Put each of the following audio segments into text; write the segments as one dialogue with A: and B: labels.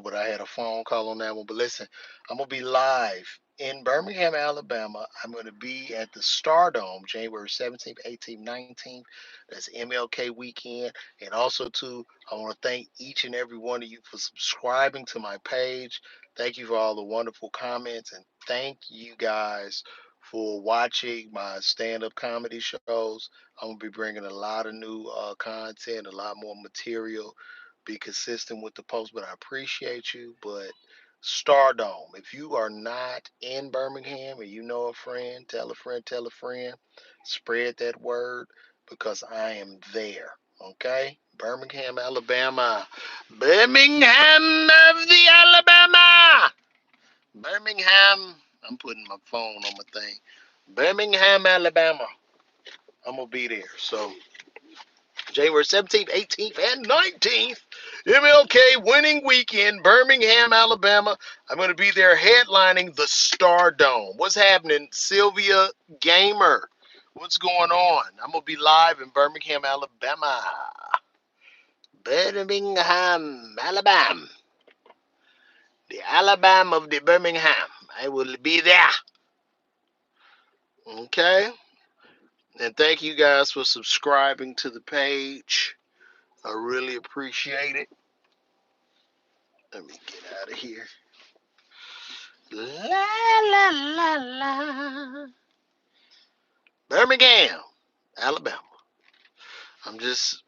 A: but I had a phone call on that one. But listen, I'm gonna be live in Birmingham, Alabama. I'm gonna be at the Stardome January 17th, 18th, 19th. That's MLK weekend. And also too, I want to thank each and every one of you for subscribing to my page. Thank you for all the wonderful comments, and thank you guys for watching my stand-up comedy shows. I'm gonna be bringing a lot of new content, a lot more material. Be consistent with the post, but I appreciate you. But Stardome, if you are not in Birmingham and you know a friend, tell a friend, tell a friend, spread that word because I am there. Okay? Birmingham, Alabama. Birmingham of the Alabama. Birmingham. I'm putting my phone on my thing. Birmingham, Alabama. I'm gonna be there. So January 17th, 18th, and 19th, MLK winning weekend, Birmingham, Alabama. I'm gonna be there headlining the Stardome. What's happening, Sylvia Gamer? What's going on? I'm gonna be live in Birmingham, Alabama. Birmingham, Alabama. The Alabama of the Birmingham. I will be there. Okay? And thank you guys for subscribing to the page. I really appreciate it. Let me get out of here. La la la la. Birmingham, Alabama. I'm just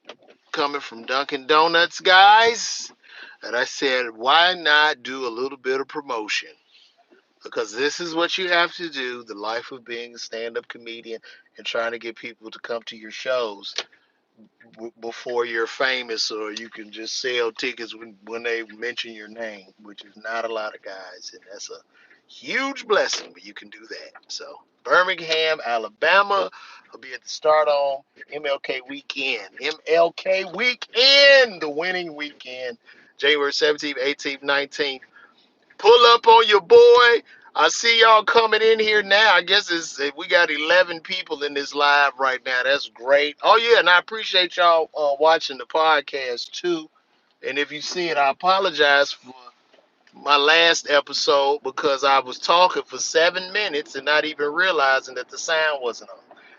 A: coming from Dunkin' Donuts, guys. And I said, why not do a little bit of promotion? Because this is what you have to do, the life of being a stand-up comedian and trying to get people to come to your shows before you're famous, or you can just sell tickets when they mention your name, which is not a lot of guys, and that's a huge blessing when you can do that. So Birmingham, Alabama, I'll be at the Start on MLK weekend. MLK weekend, the winning weekend, January 17th, 18th, 19th. Pull up on your boy. I see y'all coming in here now. I guess we got 11 people in this live right now. That's great. Oh yeah, and I appreciate y'all watching the podcast too. And if you see it, I apologize for my last episode because I was talking for 7 minutes and not even realizing that the sound wasn't on.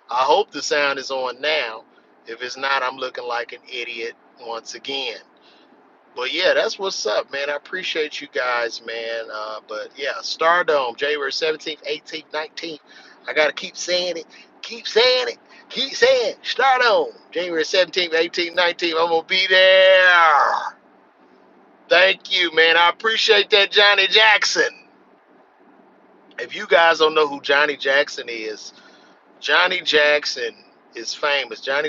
A: I hope the sound is on now. If it's not, I'm looking like an idiot once again. But yeah, that's what's up, man. I appreciate you guys, man. But yeah, Stardome, January 17th, 18th, 19th. I gotta keep saying it, keep saying it, keep saying it. Stardome, January 17th, 18th, 19th. I'm gonna be there. Thank you, man. I appreciate that, Johnny Jackson. If you guys don't know who Johnny Jackson is famous. Johnny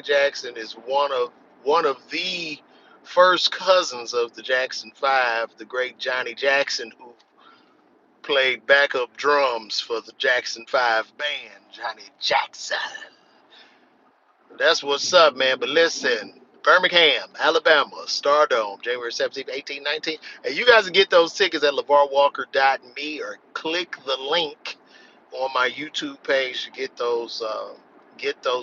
A: Jackson is one of the first cousins of the Jackson Five, the great Johnny Jackson, who played backup drums for the Jackson Five band. Johnny Jackson. That's what's up, man. But listen, Birmingham, Alabama, Stardome, January 17th, 18th, 19th. And you guys can get those tickets at LaVarWalker.me or click the link on my YouTube page to get those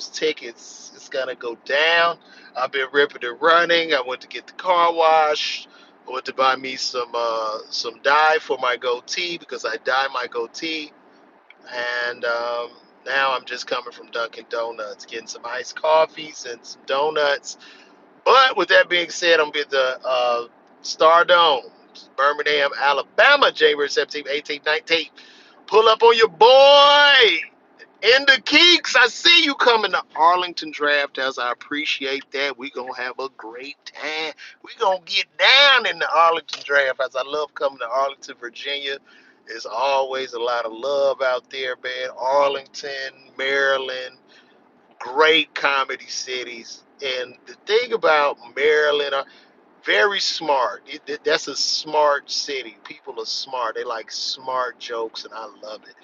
A: tickets. It's gonna go down. I've been ripping and running. I went to get the car wash. I went to buy me some dye for my goatee because I dye my goatee. And now I'm just coming from Dunkin' Donuts, getting some iced coffees and some donuts. But with that being said, I'm at the Stardome, Birmingham, Alabama, January 17th, 18th, 19th. Pull up on your boy in the Keeks. I see you coming to Arlington Draft House. I appreciate that. We gonna have a great time. We gonna get down in the Arlington Draft House. I love coming to Arlington, Virginia. There's always a lot of love out there, man. Arlington, Maryland, great comedy cities. And the thing about Maryland, very smart. That's a smart city. People are smart. They like smart jokes, and I love it.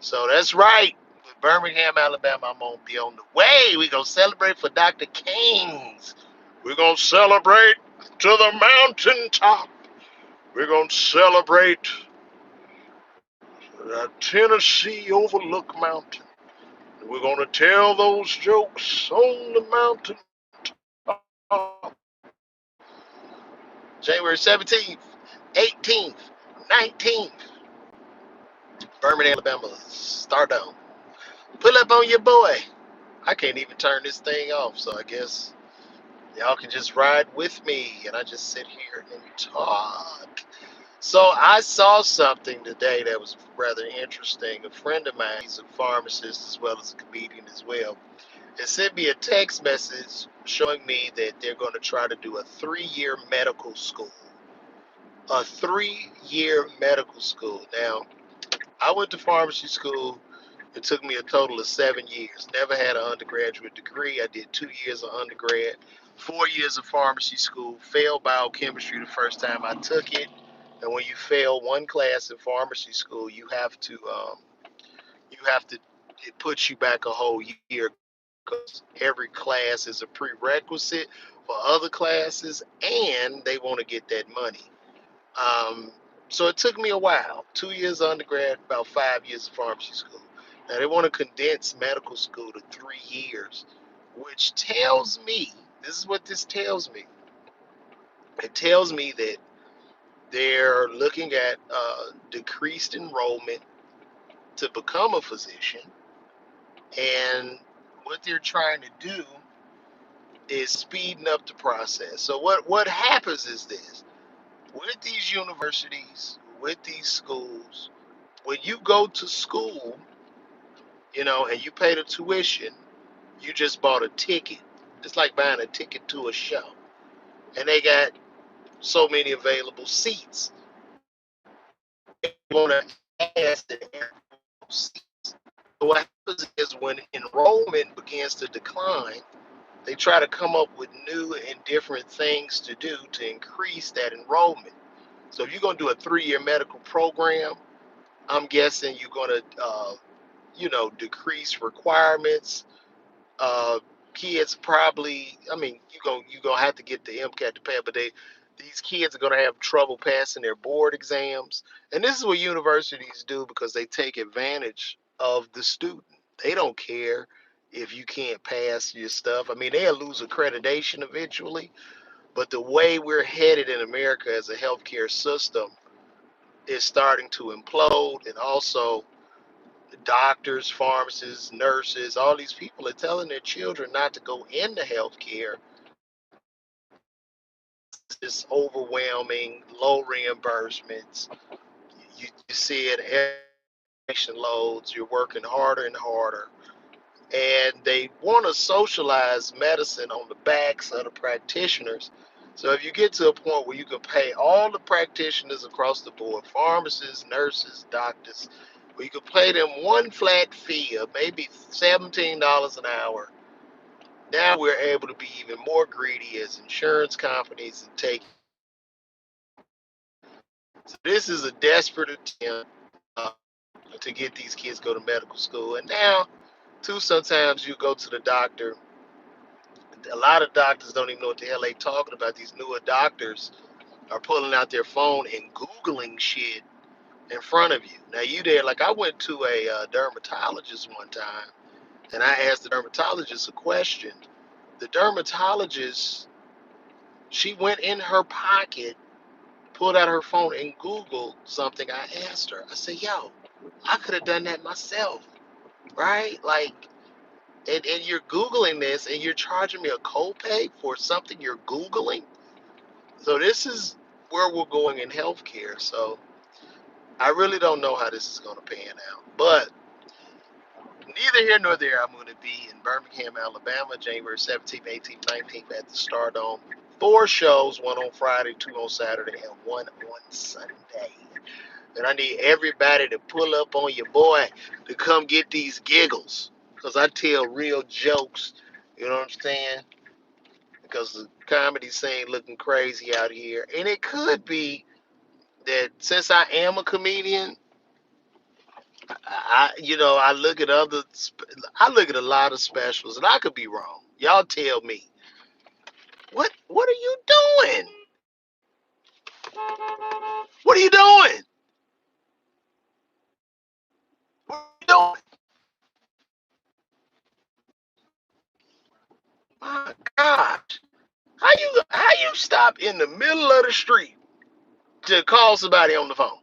A: So that's right. With Birmingham, Alabama, I'm going to be on the way. We're going to celebrate for Dr. King's. We're going to celebrate to the mountaintop. We're going to celebrate the Tennessee Overlook Mountain. We're going to tell those jokes on the mountaintop. January 17th, 18th, Birmingham, Alabama, Stardom. Pull up on your boy. I can't even turn this thing off, so I guess y'all can just ride with me, and I just sit here and talk. So I saw something today that was rather interesting. A friend of mine, he's a pharmacist as well as a comedian as well, it sent me a text message showing me that they're going to try to do a 3-year medical school. A 3-year medical school. Now, I went to pharmacy school. It took me a total of 7 years. Never had an undergraduate degree. I did 2 years of undergrad, 4 years of pharmacy school. Failed biochemistry the first time I took it. And when you fail one class in pharmacy school, you have to, it puts you back a whole year because every class is a prerequisite for other classes, and they want to get that money. Um, so it took me a while, 2 years of undergrad, about 5 years of pharmacy school. Now they want to condense medical school to 3 years, which tells me, this is what this tells me. It tells me that they're looking at decreased enrollment to become a physician, and what they're trying to do is speeding up the process. So what happens is this: with these universities, with these schools, when you go to school, and you pay the tuition, you just bought a ticket. It's like buying a ticket to a show, and they got so many available seats. They want to add seats. So what happens is when enrollment begins to decline, they try to come up with new and different things to do to increase that enrollment. So if you're going to do a 3-year medical program, I'm guessing you're going to, decrease requirements. Uh, Kids probably, I mean, you're gonna have to get the MCAT to pay, but these kids are gonna have trouble passing their board exams, and this is what universities do because they take advantage of the student. They don't care if you can't pass your stuff. I mean, they'll lose accreditation eventually, but the way we're headed in America as a healthcare system is starting to implode, and also doctors, pharmacists, nurses, all these people are telling their children not to go into healthcare. It's overwhelming, low reimbursements. You see it education loads. You're working harder and harder. And they want to socialize medicine on the backs of the practitioners. So if you get to a point where you can pay all the practitioners across the board, pharmacists, nurses, doctors, where you can pay them one flat fee of maybe $17 an hour, now we're able to be even more greedy as insurance companies and take. So this is a desperate attempt uh, to get these kids to go to medical school. And now, too, sometimes you go to the doctor. A lot of doctors don't even know what the hell they talking about. These newer doctors are pulling out their phone and Googling shit in front of you. Now you there, like I went to a dermatologist one time, and I asked the dermatologist a question. The dermatologist, she went in her pocket, pulled out her phone, and Googled something I asked her. I said, yo, I could have done that myself, right? Like, and you're Googling this, and you're charging me a copay for something you're Googling? So this is where we're going in healthcare. So I really don't know how this is going to pan out. But neither here nor there. I'm going to be in Birmingham, Alabama, January 17th, 18th, 19th at the Stardome. 4 shows, one on Friday, 2 on Saturday, and 1 on Sunday. And I need everybody to pull up on your boy to come get these giggles. Because I tell real jokes, you know what I'm saying? Because the comedy scene looking crazy out here. And it could be that since I am a comedian, I look at I look at a lot of specials, and I could be wrong. Y'all tell me. What are you doing? What are you doing? What are you doing? My gosh. How you stop in the middle of the street to call somebody on the phone?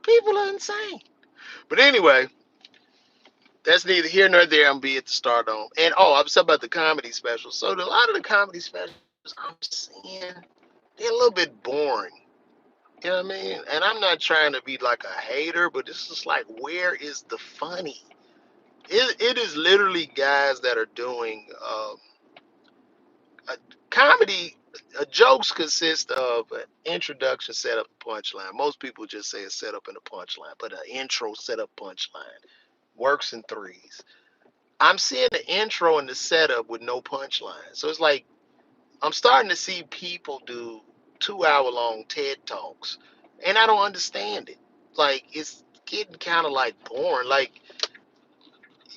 A: People are insane. But anyway, that's neither here nor there. I'm gonna be at the Stardome. And oh, I was talking about the comedy specials. So a lot of the comedy specials I'm seeing, they're a little bit boring. You know what I mean? And I'm not trying to be like a hater, but it's just like, where is the funny? It is literally guys that are doing a comedy. Jokes consist of an introduction, setup, punchline. Most people just say a setup and a punchline, but an intro, setup, punchline works in threes. I'm seeing the intro and the setup with no punchline. So it's like I'm starting to see people do 2 hour long TED Talks, and I don't understand it. Like it's getting kind of like boring. Like,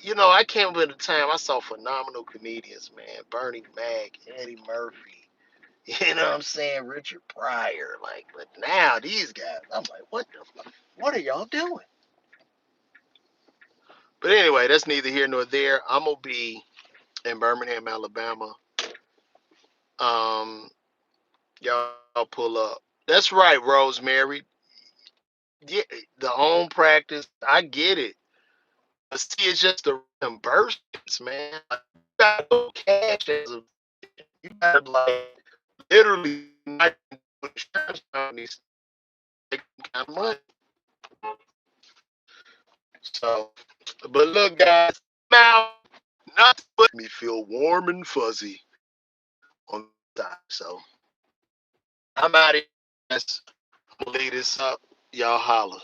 A: I came up at a time I saw phenomenal comedians, man. Bernie Mac, Eddie Murphy. You know what I'm saying? Richard Pryor. Like, but now these guys, I'm like, what the fuck? What are y'all doing? But anyway, that's neither here nor there. I'm gonna be in Birmingham, Alabama. Y'all pull up. That's right, Rosemary. Yeah, the home practice. I get it. But see, it's just the reimbursements, man. Like, you gotta go cash as a, you gotta like literally not do insurance companies take kind of money. So, but look, guys, now nothing but me feel warm and fuzzy on the side. So I'm out of here. I'm gonna leave this up. Y'all holla.